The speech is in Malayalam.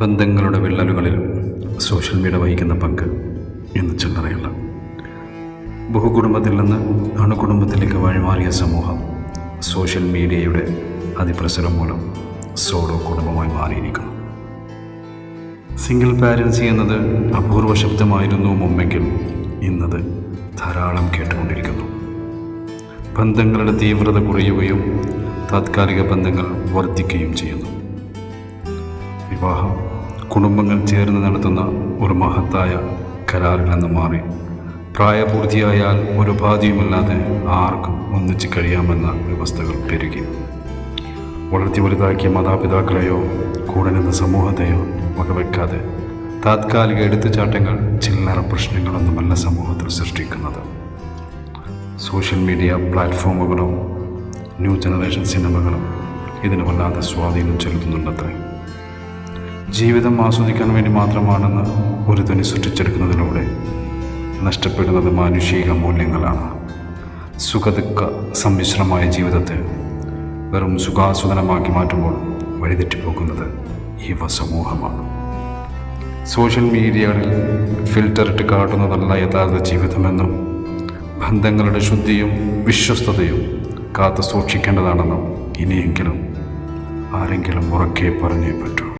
ബന്ധങ്ങളുടെ വിള്ളലുകളിൽ സോഷ്യൽ മീഡിയ വഹിക്കുന്ന പങ്ക് എന്ന് ചില്ലറയല്ല. ബഹുകുടുംബത്തിൽ നിന്ന് അണുകുടുംബത്തിലേക്ക് വഴിമാറിയ സമൂഹം സോഷ്യൽ മീഡിയയുടെ അതിപ്രസരം മൂലം സോളോ കുടുംബമായി മാറിയിരിക്കുന്നു. സിംഗിൾ പാരൻസി എന്നത് അപൂർവ ശബ്ദമായിരുന്നു മുമ്പെങ്കിൽ ഇന്നത് ധാരാളം കേട്ടുകൊണ്ടിരിക്കുന്നു. ബന്ധങ്ങളുടെ തീവ്രത കുറയുകയും താത്കാലിക ബന്ധങ്ങൾ വർദ്ധിക്കുകയും ചെയ്യുന്നു. വിവാഹം കുടുംബങ്ങൾ ചേർന്ന് നടത്തുന്ന ഒരു മഹത്തായ കരാറിൽ നിന്ന് മാറി പ്രായപൂർത്തിയായാൽ ഒരു ഉപാധിയുമില്ലാതെ ആർക്കും ഒന്നിച്ച് കഴിയാമെന്ന വ്യവസ്ഥകൾ പെരുകി. വളർത്തി വലുതാക്കിയ മാതാപിതാക്കളെയോ കൂടെ നിന്ന് സമൂഹത്തെയോ വകവെക്കാതെ താത്കാലിക എടുത്തുചാട്ടങ്ങൾ ചില്ലറ പ്രശ്നങ്ങളൊന്നുമല്ല സമൂഹത്തിൽ സൃഷ്ടിക്കുന്നത്. സോഷ്യൽ മീഡിയ പ്ലാറ്റ്ഫോമുകളും ന്യൂ ജനറേഷൻ സിനിമകളും ഇതിന് വല്ലാതെ സ്വാധീനം ചെലുത്തുന്നുണ്ടത്രേ. ജീവിതം ആസ്വദിക്കാൻ വേണ്ടി മാത്രമാണെന്ന് ഒരു ധ്വനി സൃഷ്ടിച്ചെടുക്കുന്നതിലൂടെ നഷ്ടപ്പെടുന്നത് മാനുഷിക മൂല്യങ്ങളാണ്. സുഖദുഃഖ സമ്മിശ്രമായ ജീവിതത്തെ വെറും സുഖാസ്വദനമാക്കി മാറ്റുമ്പോൾ വഴിതെറ്റിപ്പോകുന്നത് യുവ സമൂഹമാണ്. സോഷ്യൽ മീഡിയകളിൽ ഫിൽറ്ററിട്ട് കാട്ടുന്നതല്ല യഥാർത്ഥ ജീവിതമെന്നും ബന്ധങ്ങളുടെ ശുദ്ധിയും വിശ്വസ്തതയും കാത്തു സൂക്ഷിക്കേണ്ടതാണെന്നും ഇനിയെങ്കിലും ആരെങ്കിലും ഉറക്കെ പറഞ്ഞേ പറ്റൂ.